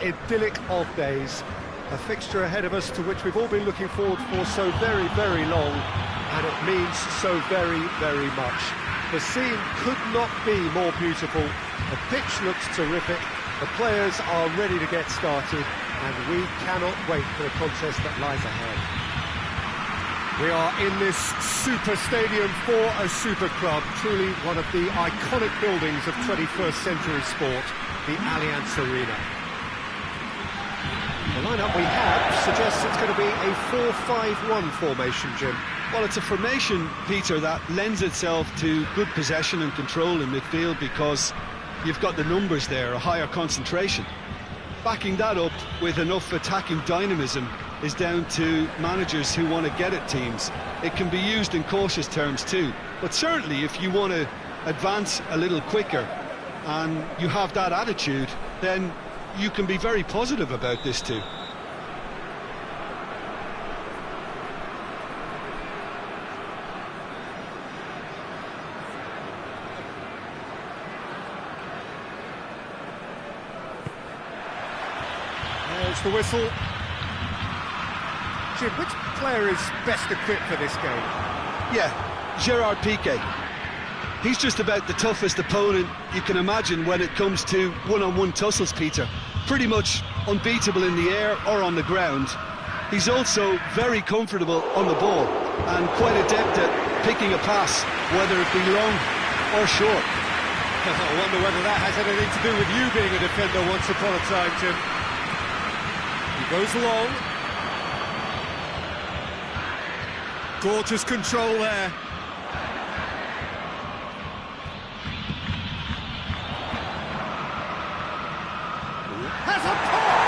Idyllic of days, a fixture ahead of us to which we've all been looking forward for so very, very long, and it means so very, very much. The scene could not be more beautiful, the pitch looks terrific, the players are ready to get started, and we cannot wait for the contest that lies ahead. We are in this super stadium for a super club, truly one of the iconic buildings of 21st century sport, the Allianz Arena. The lineup we have suggests it's going to be a 4-5-1 formation, Jim. Well, it's a formation, Peter, that lends itself to good possession and control in midfield because you've got the numbers there, a higher concentration. Backing that up with enough attacking dynamism is down to managers who want to get at teams. It can be used in cautious terms too, but certainly if you want to advance a little quicker and you have that attitude, then you can be very positive about this too. There's the whistle. Jim, which player is best equipped for this game? Yeah, Gerard Piqué. He's just about the toughest opponent you can imagine when it comes to one-on-one tussles, Peter. Pretty much unbeatable in the air or on the ground. He's also very comfortable on the ball and quite adept at picking a pass, whether it be long or short. I wonder whether that has anything to do with you being a defender once upon a time, Jim. He goes long. Gorgeous control there. Has a pop!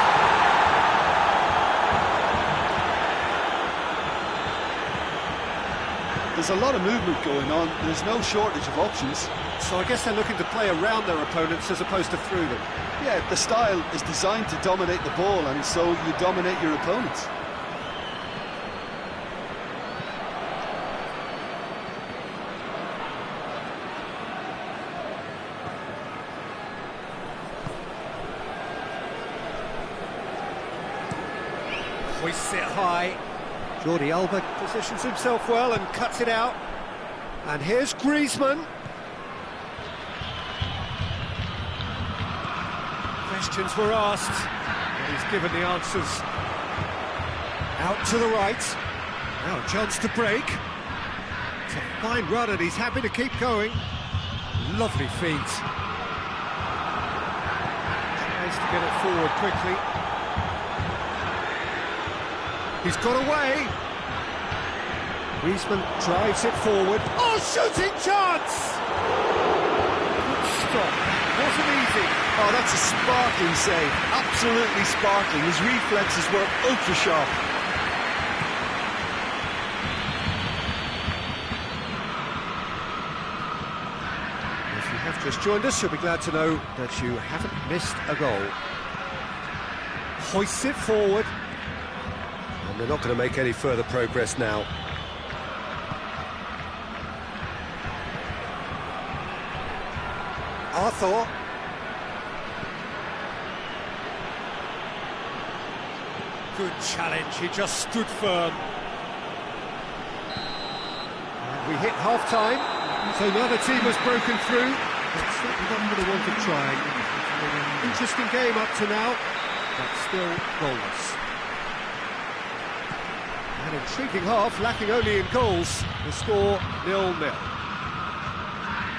There's a lot of movement going on. There's no shortage of options. So I guess they're looking to play around their opponents as opposed to through them. Yeah, the style is designed to dominate the ball, and so you dominate your opponents. Hoists it high. Jordi Alba positions himself well and cuts it out. And here's Griezmann. Questions were asked, but he's given the answers. Out to the right. Now a chance to break. It's a fine run and he's happy to keep going. Lovely feet. Tries to get it forward quickly. He's got away. Griezmann drives it forward. Oh, shooting chance! Good stop. Wasn't easy. Oh, that's a sparkling save. Absolutely sparkling. His reflexes were ultra sharp. If you have just joined us, you'll be glad to know that you haven't missed a goal. Hoists it forward. And they're not going to make any further progress now. Arthur. Good challenge, he just stood firm. And we hit half-time, so neither team has broken through. It's certainly not for the want of trying. Interesting game up to now, but still goalless. An intriguing half, lacking only in goals. The score 0-0.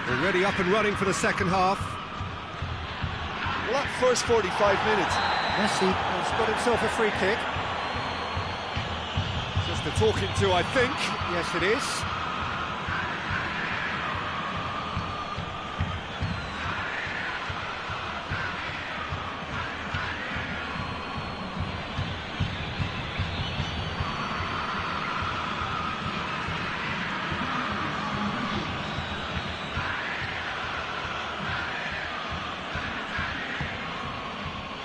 Already up and running for the second half. Well, that first 45 minutes. Messi has got himself a free kick. Just a talking to, I think. Yes, it is.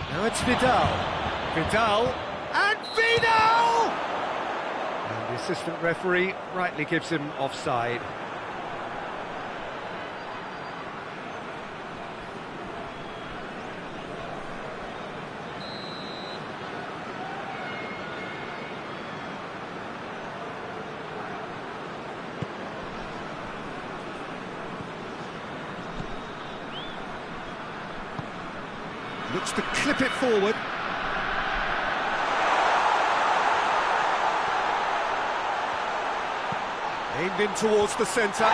Now it's Vidal. Vidal. And Vidal! And the assistant referee rightly gives him offside. looks to clip it forward. Aimed in towards the centre.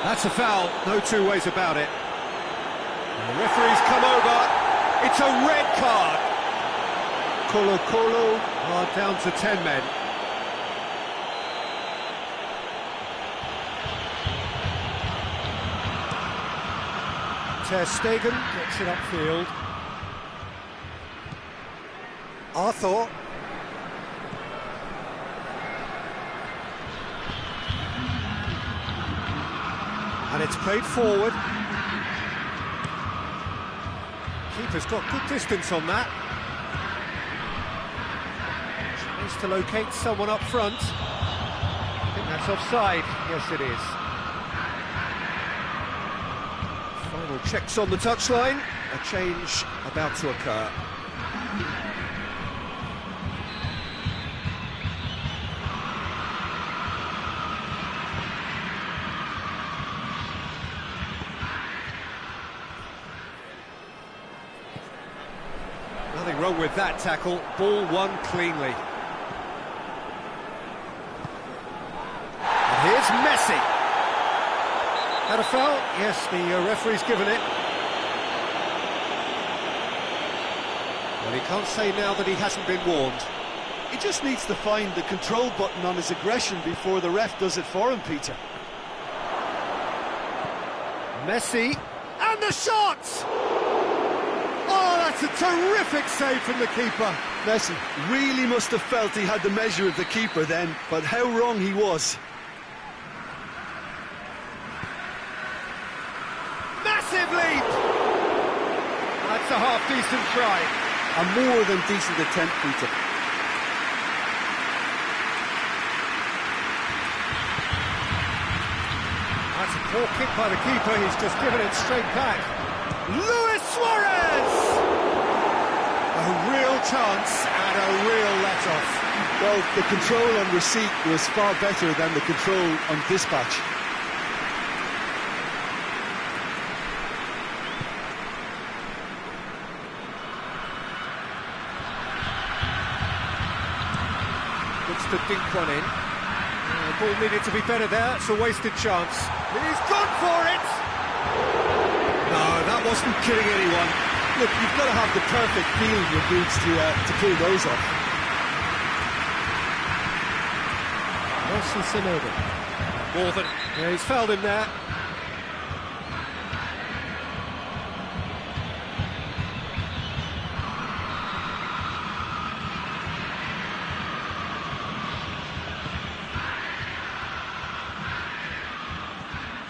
That's a foul, no two ways about it. And the referee's come over. It's a red card. Colo are down to 10 men. Ter Stegen gets it upfield. Arthur. And it's played forward. Keeper's got good distance on that. Tries to locate someone up front. I think that's offside. Yes, it is. Final checks on the touchline. A change about to occur. Nothing wrong with that tackle. Ball won cleanly. And here's Messi. Had a foul? Yes, the referee's given it. Well, he can't say now that he hasn't been warned. He just needs to find the control button on his aggression before the ref does it for him, Peter. Messi, and the shot! Oh, that's a terrific save from the keeper. Messi really must have felt he had the measure of the keeper then, but how wrong he was. Massive leap! That's a half-decent try. A more than decent attempt, Peter. That's a poor kick by the keeper, he's just given it straight back. Luis Suarez! A real chance and a real let-off. Well, the control on receipt was far better than the control on dispatch. Looks to dink one in. The ball needed to be better there, it's a wasted chance. He's gone for it! No, that wasn't kidding anyone. Look, you've got to have the perfect feel in your boots to pull those off. Nelson Semedo. More than... Yeah, he's fouled him there.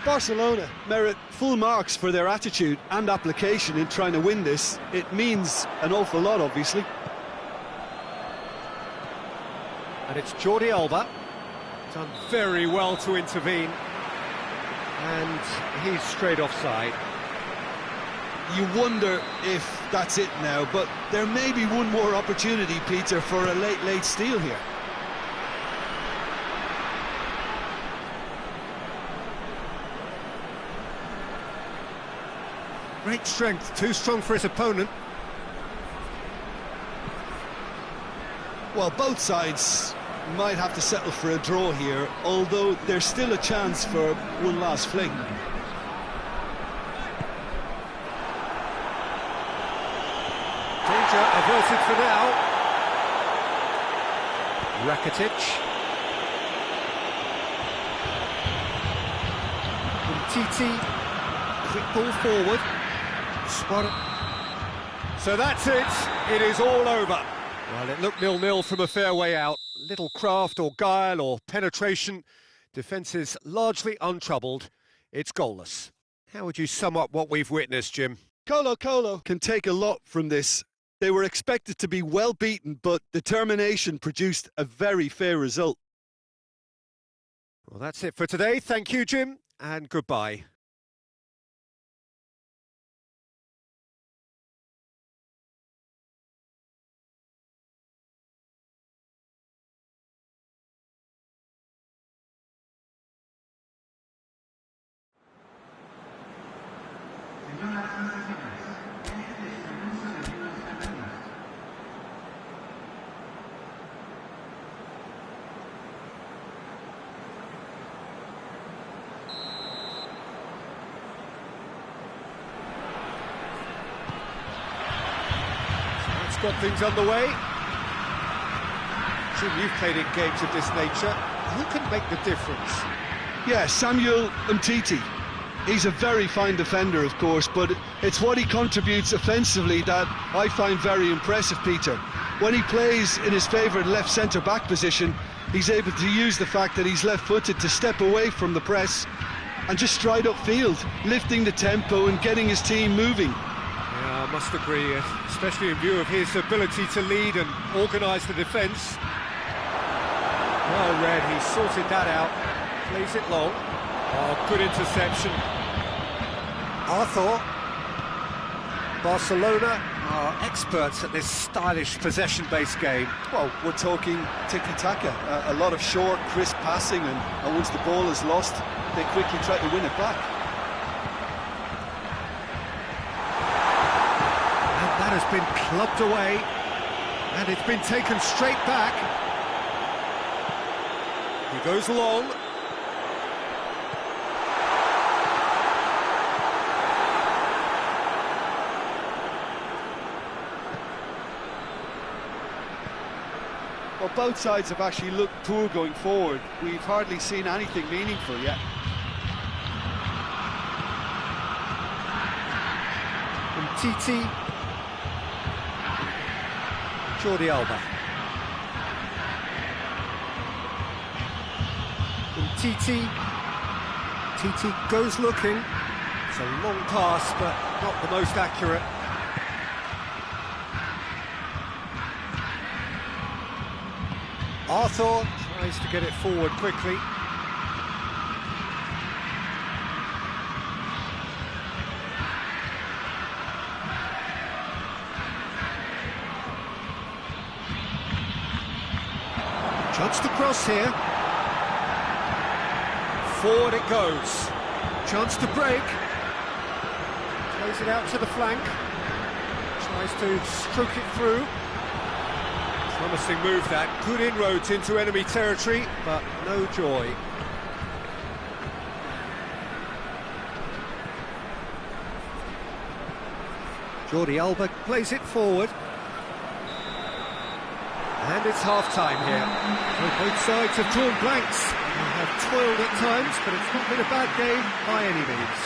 Barcelona merit full marks for their attitude and application in trying to win this. It means an awful lot, obviously. And it's Jordi Alba. Done very well to intervene. And he's straight offside. You wonder if that's it now, but there may be one more opportunity, Peter, for a late steal here. Great strength, too strong for his opponent. Well, both sides might have to settle for a draw here, although there's still a chance for one last fling. Danger averted for now. Rakitic. Umtiti. Quick ball forward. So that's it. It is all over. Well, it looked 0-0 from a fair way out. Little craft or guile or penetration. Defence is largely untroubled. It's goalless. How would you sum up what we've witnessed, Jim? Colo can take a lot from this. They were expected to be well beaten, but determination produced a very fair result. Well, that's it for today. Thank you, Jim, and goodbye. That's got things underway. Jim, you've played in games of this nature. Who can make the difference? Yeah, Samuel Umtiti. He's a very fine defender, of course, but it's what he contributes offensively that I find very impressive, Peter. When he plays in his favourite left centre-back position, he's able to use the fact that he's left-footed to step away from the press and just stride upfield, lifting the tempo and getting his team moving. Yeah, I must agree, especially in view of his ability to lead and organise the defence. Well read, he sorted that out, plays it long. Oh, good interception. Arthur. Barcelona are experts at this stylish possession-based game. Well, we're talking tiki-taka, a lot of short, crisp passing, and once the ball is lost, they quickly try to win it back. And that has been clubbed away, and it's been taken straight back. He goes long. Well, both sides have actually looked poor going forward. We've hardly seen anything meaningful yet. Umtiti. Jordi Alba. Umtiti. Titi goes looking. It's a long pass, but not the most accurate. Arthur tries to get it forward quickly. Chance to cross here. Forward it goes. Chance to break. Plays it out to the flank. Tries to stroke it through. Promising move that, good inroads into enemy territory, but no joy. Jordi Alba plays it forward. And it's half-time here. Well, both sides have drawn blanks. They have toiled at times, but it's not been a bad game by any means.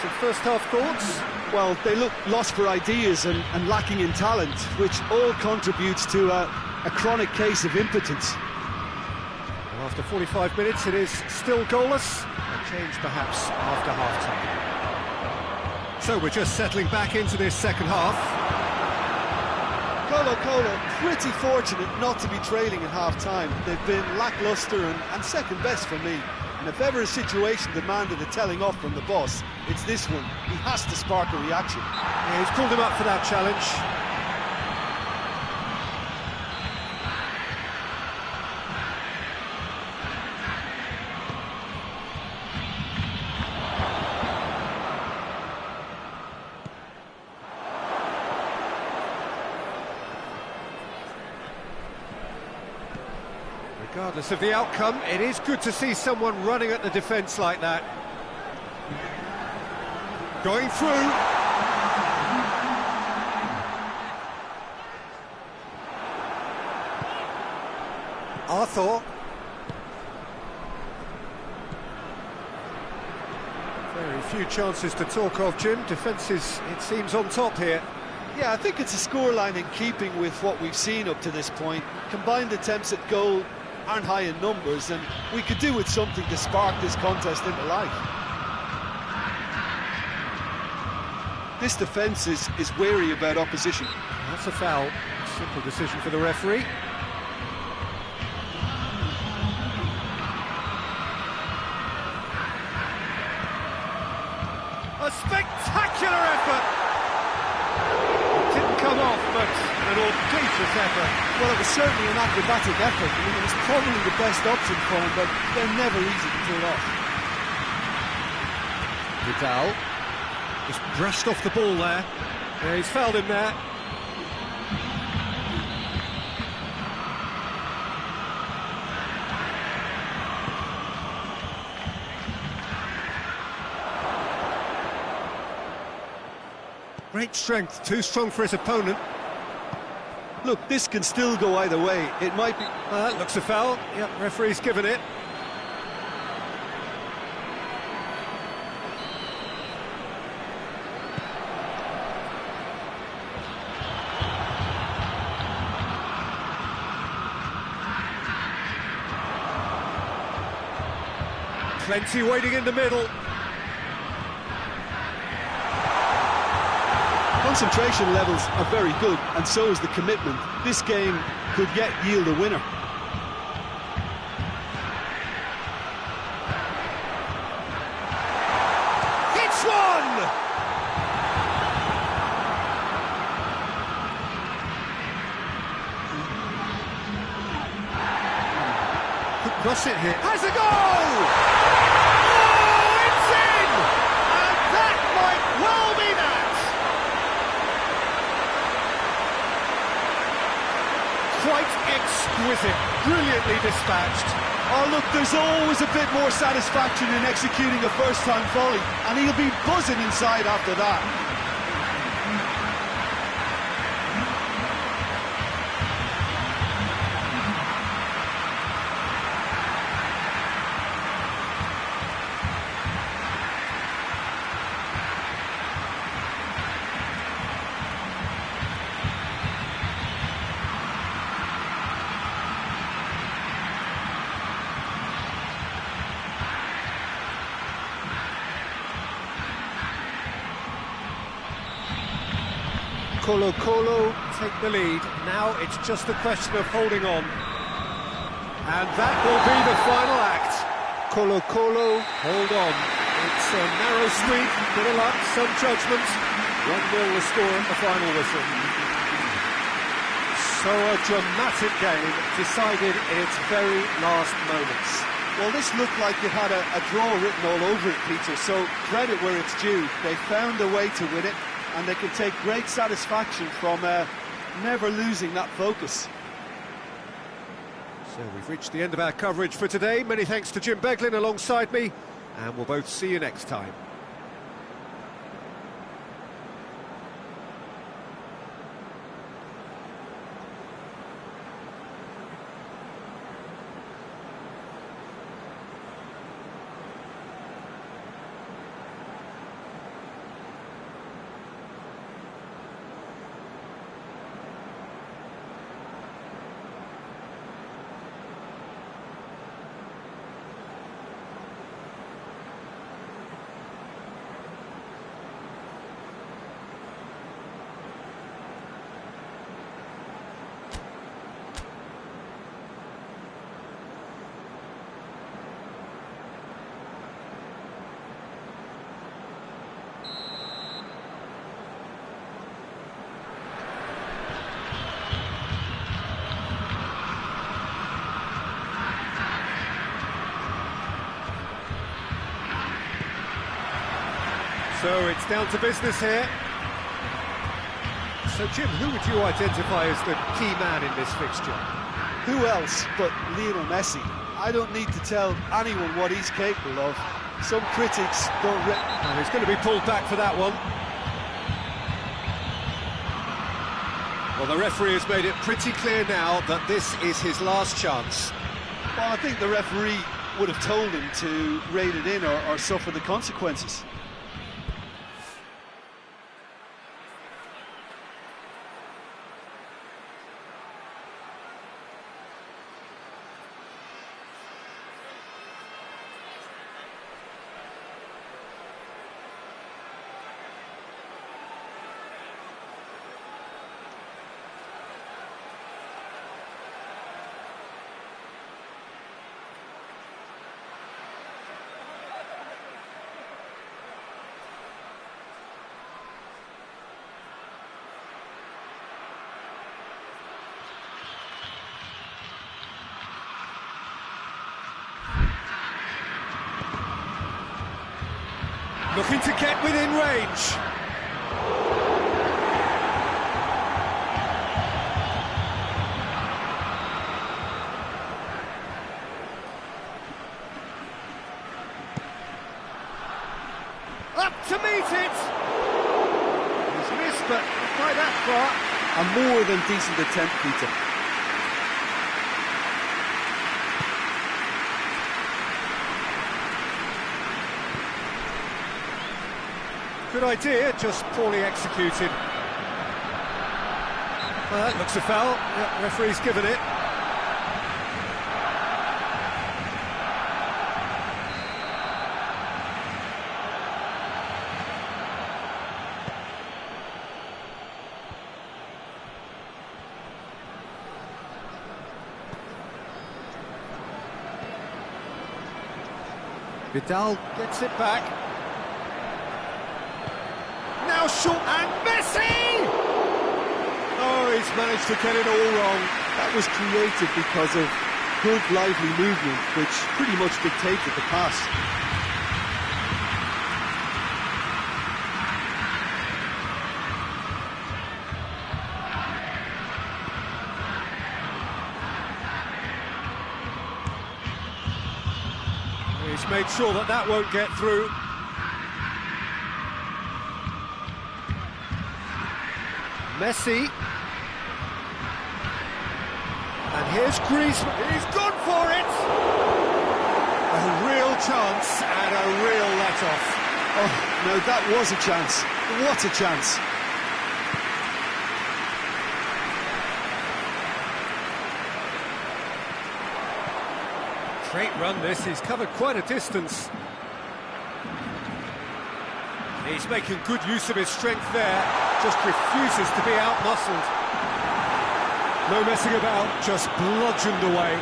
Some first-half thoughts? Well, they look lost for ideas and lacking in talent, which all contributes to a chronic case of impotence. Well, after 45 minutes, it is still goalless. A change, perhaps, after half-time. So we're just settling back into this second half. Colo pretty fortunate not to be trailing in half-time. They've been lacklustre and second best for me. And if ever a situation demanded a telling off from the boss, it's this one. He has to spark a reaction. Yeah, he's pulled him up for that challenge. Regardless of the outcome, it is good to see someone running at the defence like that. Going through. Arthur. Very few chances to talk of, Jim. Defence is, it seems, on top here. Yeah, I think it's a scoreline in keeping with what we've seen up to this point. Combined attempts at goal aren't high in numbers, and we could do with something to spark this contest into life. This defence is wary about opposition. That's a foul. Simple decision for the referee. A spectacular effort! It didn't come off, but an audacious effort. Well, it was certainly an acrobatic effort. I mean, it was probably the best option for him, but they're never easy to pull off. Vidal just brushed off the ball there. Yeah, he's fouled him there. Great strength, too strong for his opponent. Look, this can still go either way. It might be... Looks a foul. Yep, referee's given it. Plenty waiting in the middle. Concentration levels are very good, and so is the commitment. This game could yet yield a winner. Hits one! Could cross it here. Has a goal! Quite exquisite, brilliantly dispatched. Oh look, there's always a bit more satisfaction in executing a first-time volley, and he'll be buzzing inside after that. Colo take the lead. Now it's just a question of holding on. And that will be the final act. Colo hold on. It's a narrow squeak, bit of luck, some judgment. 1-0 the score at the final whistle. So a dramatic game decided in its very last moments. Well, this looked like it had a draw written all over it, Peter, so credit where it's due. They found a way to win it, and they can take great satisfaction from never losing that focus. So we've reached the end of our coverage for today. Many thanks to Jim Beglin alongside me, and we'll both see you next time. So it's down to business here. So Jim, who would you identify as the key man in this fixture? Who else but Lionel Messi? I don't need to tell anyone what he's capable of. Some critics don't... And he's going to be pulled back for that one. Well, the referee has made it pretty clear now that this is his last chance. Well, I think the referee would have told him to rein it in or suffer the consequences. Looking to get within range. Up to meet it. He's missed try that far. A more than decent attempt, Peter. Good idea, just poorly executed. Well, that looks a foul. Yeah, referee's given it. Vidal gets it back. Now short and Messi! Oh, he's managed to get it all wrong. That was created because of good, lively movement, which pretty much dictated the pass. He's made sure that that won't get through. Messi. And here's Griezmann. He's gone for it! A real chance and a real let-off. Oh, no, that was a chance. What a chance. Great run this, he's covered quite a distance. He's making good use of his strength there, just refuses to be out-muscled. No messing about, just bludgeoned away.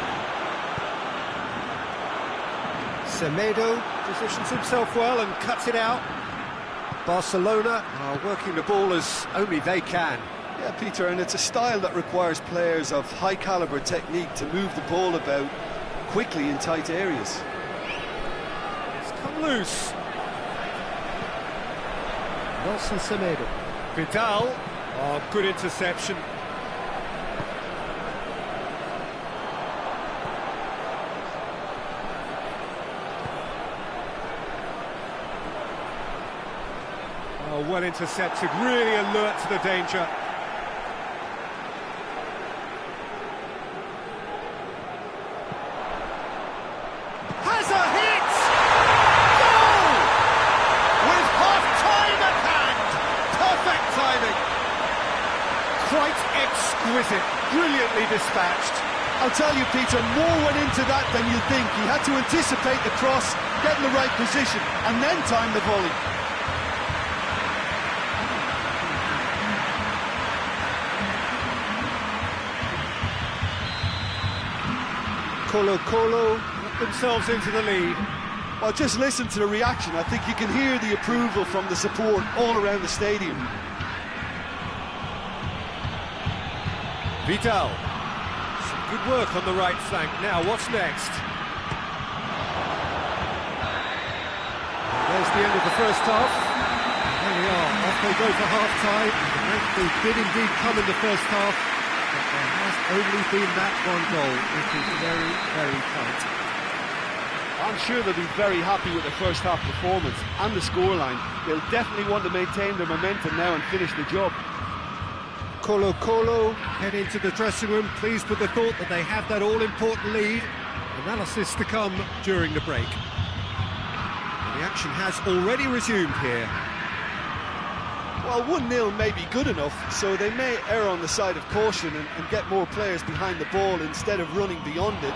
Semedo positions himself well and cuts it out. Barcelona are working the ball as only they can. Yeah, Peter, and it's a style that requires players of high-caliber technique to move the ball about quickly in tight areas. It's come loose. Nelson Semedo. Vidal. Oh, good interception. Oh, well intercepted, really alert to the danger. Has a hit! Goal! With half-time at hand! Perfect timing! Quite exquisite, brilliantly dispatched. I'll tell you, Peter, more went into that than you think. He had to anticipate the cross, get in the right position, and then time the volley. Colo put themselves into the lead. Well, just listen to the reaction. I think you can hear the approval from the support all around the stadium. Vidal. Some good work on the right flank. Now, what's next? There's the end of the first half. There we are. Off they go for half-time. They did indeed come in the first half. There has only been that one goal, which is very, very tight. I'm sure they'll be very happy with the first half performance and the scoreline. They'll definitely want to maintain their momentum now and finish the job. Colo head into the dressing room, pleased with the thought that they have that all-important lead. Analysis to come during the break. The action has already resumed here. Well, 1-0 may be good enough, so they may err on the side of caution and get more players behind the ball instead of running beyond it.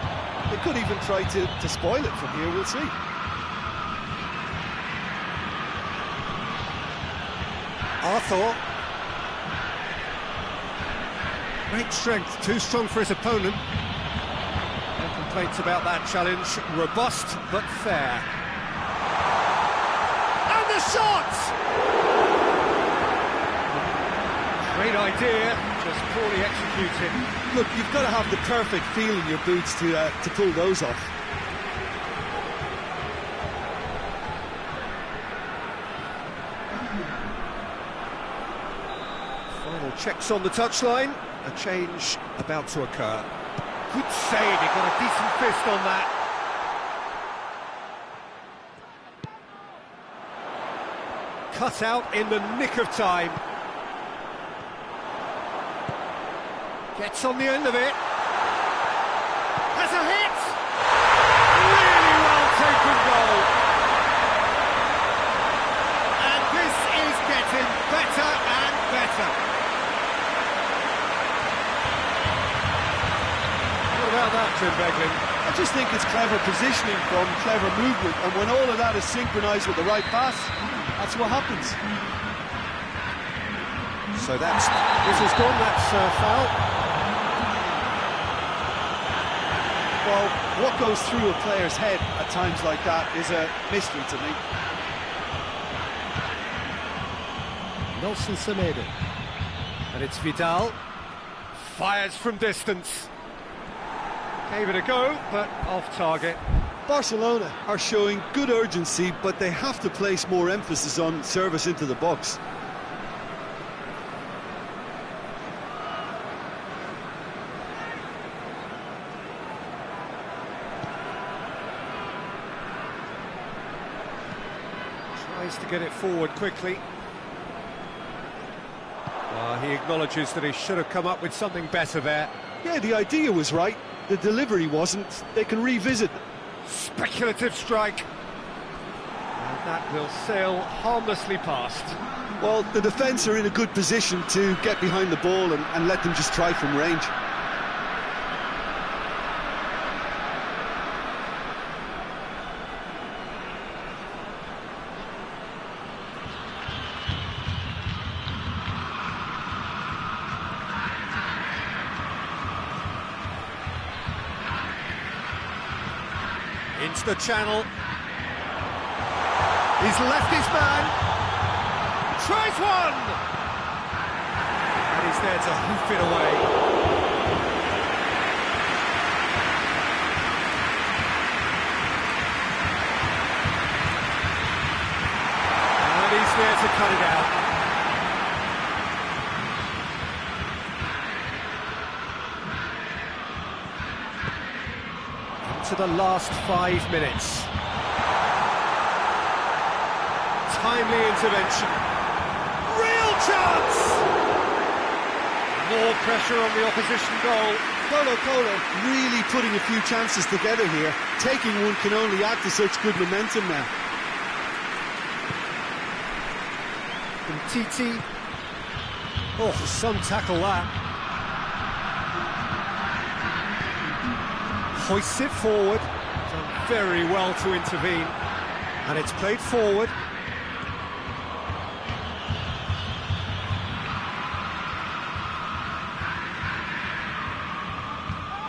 They could even try to spoil it from here, we'll see. Arthur. Great strength, too strong for his opponent. No complaints about that challenge. Robust, but fair. And the shot! Great idea, just poorly executed. Look, you've got to have the perfect feel in your boots to pull those off. Final checks on the touchline. A change about to occur. Good save, he got a decent fist on that. Cut out in the nick of time. Gets on the end of it. Has a hit! Really well taken goal. And this is getting better and better. What about that, Tim Beglin? I just think it's clever positioning from clever movement, and when all of that is synchronised with the right pass, that's what happens. So this is gone, that's foul. Well, what goes through a player's head at times like that is a mystery to me. Nelson Semedo. And it's Vidal. Fires from distance. Gave it a go, but off target. Barcelona are showing good urgency, but they have to place more emphasis on service into the box. Tries to get it forward quickly. He acknowledges that he should have come up with something better there. Yeah, the idea was right. The delivery wasn't. They can revisit. Speculative strike. And that will sail harmlessly past. Well, the defence are in a good position to get behind the ball and let them just try from range. Into the channel. He's left his man. Tries one! And he's there to hoof it away. And he's there to cut it out. To the last 5 minutes. Timely intervention. Real chance! More pressure on the opposition goal. Colo really putting a few chances together here. Taking one can only add to such good momentum now. And Titi. Oh, some tackle that. Hoists it forward, done very well to intervene, and it's played forward.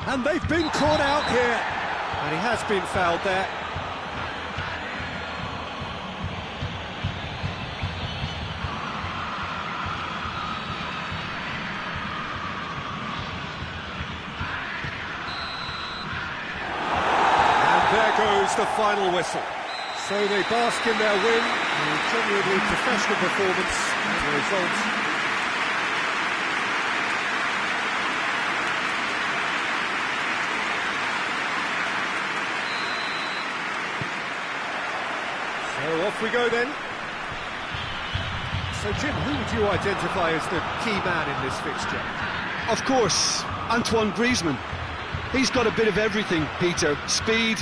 And they've been caught out here, and he has been fouled there. Goes the final whistle. So they bask in their win, a genuinely professional performance as a result. So off we go then. So Jim, who would you identify as the key man in this fixture? Of course, Antoine Griezmann. He's got a bit of everything, Peter. Speed,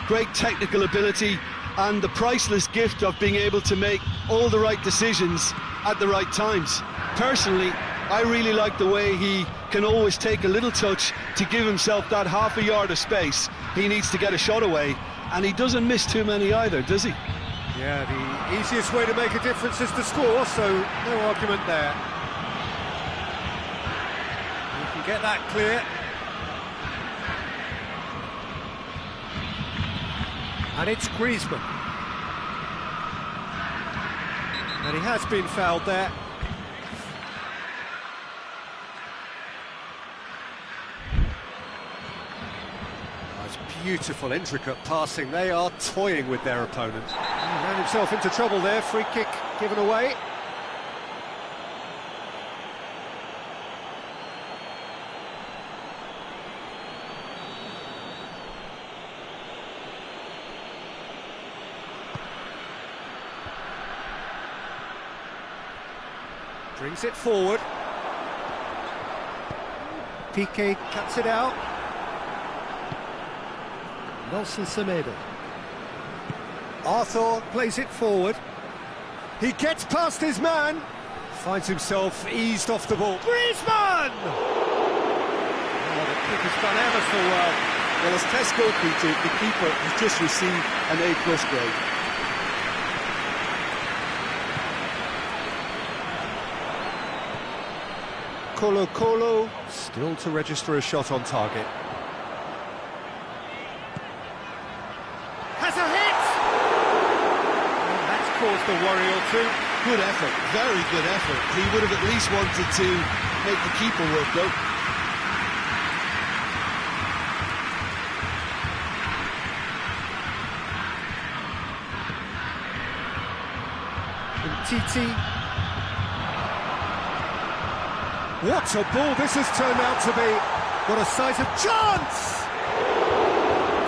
great technical ability, and the priceless gift of being able to make all the right decisions at the right times. Personally, I really like the way he can always take a little touch to give himself that half a yard of space he needs to get a shot away, and he doesn't miss too many either, does he? Yeah, the easiest way to make a difference is to score, so no argument there. You can get that clear. And it's Griezmann. And he has been fouled there. That's beautiful, intricate passing. They are toying with their opponent. He ran himself into trouble there. Free kick given away. Brings it forward. Piqué cuts it out. Nelson Semedo. Arthur plays it forward. He gets past his man. Finds himself eased off the ball. Griezmann! Oh, the keeper's done ever so well. Well, as test goalkeeper, the keeper has just received an A+ grade. Colo still to register a shot on target. Has a hit! Oh, that's caused a worry or two. Good effort, very good effort. He would have at least wanted to make the keeper work, though. And Titi. What a ball this has turned out to be. What a size of chance!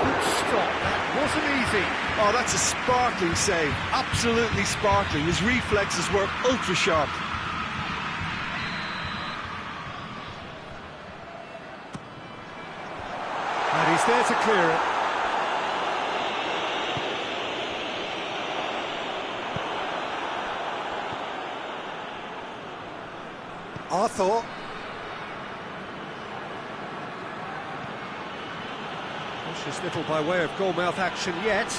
Good stop, that wasn't easy. Oh, that's a sparkling save, absolutely sparkling. His reflexes were ultra sharp. And he's there to clear it. Arthur. Cautious little by way of goalmouth action yet.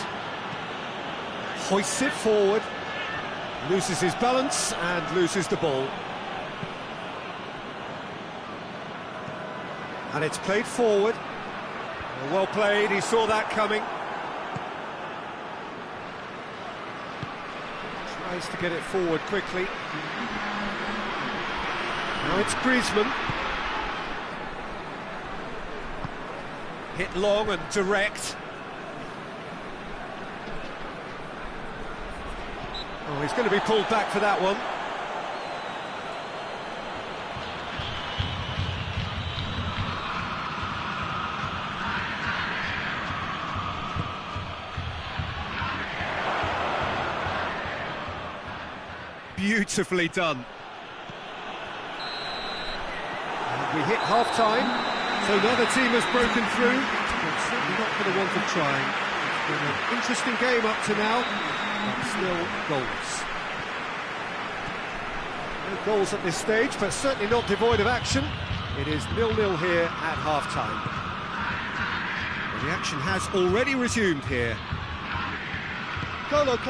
Hoists it forward. Loses his balance and loses the ball. And it's played forward. Well played, he saw that coming. Tries to get it forward quickly. Now it's Griezmann. Hit long and direct. Oh, he's going to be pulled back for that one. Beautifully done. We hit half-time, so another team has broken through. But certainly not for the want of trying. It's been an interesting game up to now, but still goals. No goals at this stage, but certainly not devoid of action. It is 0-0 here at half-time. The action has already resumed here. Colo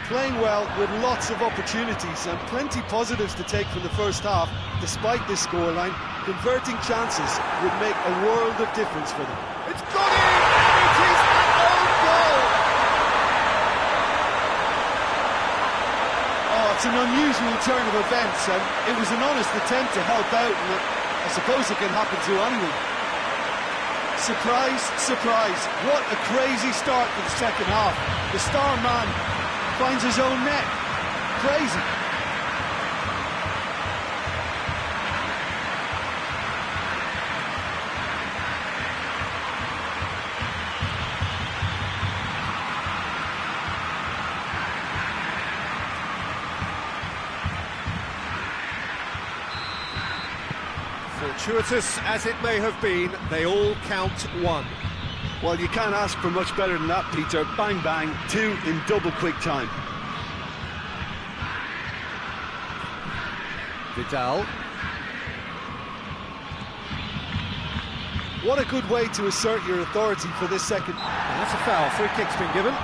playing well with lots of opportunities and plenty positives to take from the first half. Despite this scoreline, converting chances would make a world of difference for them. It's gone in! It is an own goal! Oh, it's an unusual turn of events, and it was an honest attempt to help out, and I suppose it can happen to anyone. Surprise, surprise, what a crazy start to the second half. The star man finds his own net. Crazy. Fortuitous as it may have been, they all count one. Well, you can't ask for much better than that, Peter. Bang, bang, two in double quick time. Vidal. What a good way to assert your authority for this second. And that's a foul. Free kick's been given.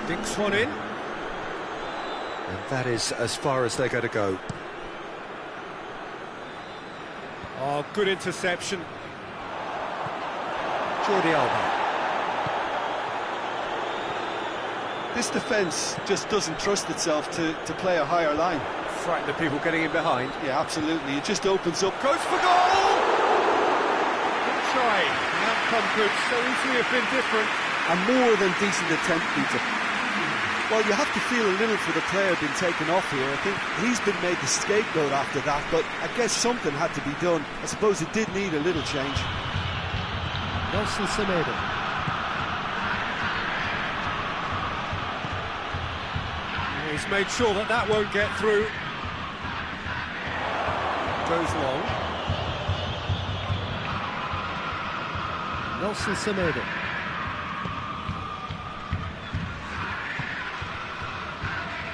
Dinks one in. And that is as far as they're going to go. Oh, good interception. Jordi Alba. This defence just doesn't trust itself to play a higher line. Frighten the people getting in behind. Yeah, absolutely. It just opens up. Goes for goal! Good try. The outcome could so easily have been different. A more than decent attempt, Peter. Well, you have to feel a little for the player being taken off here. I think he's been made the scapegoat after that, but I guess something had to be done. I suppose it did need a little change. Nelson Semedo. He's made sure that that won't get through. Goes long. Nelson Semedo.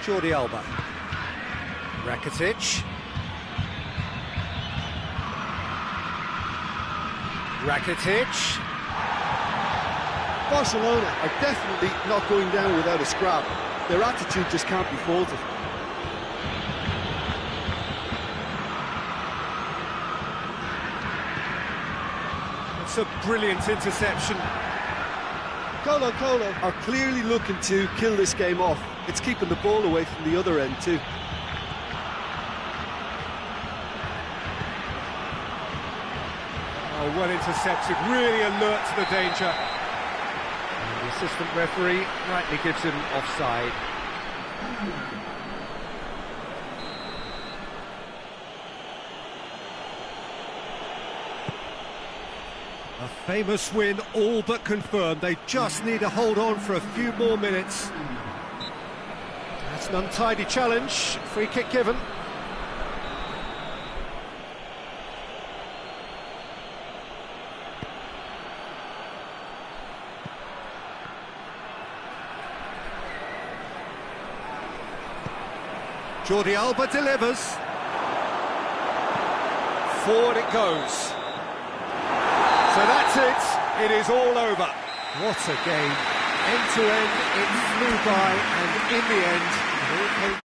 Jordi Alba. Rakitic. Rakitic. Barcelona are definitely not going down without a scrap. Their attitude just can't be faulted. It's a brilliant interception. Colo are clearly looking to kill this game off. It's keeping the ball away from the other end too. Oh, well intercepted, really alert to the danger. And the assistant referee rightly gives him offside. A famous win, all but confirmed. They just need to hold on for a few more minutes. That's an untidy challenge. Free kick given. Jordi Alba delivers. Forward it goes. So that's it. It is all over. What a game. End to end, it flew by, and in the end, it all came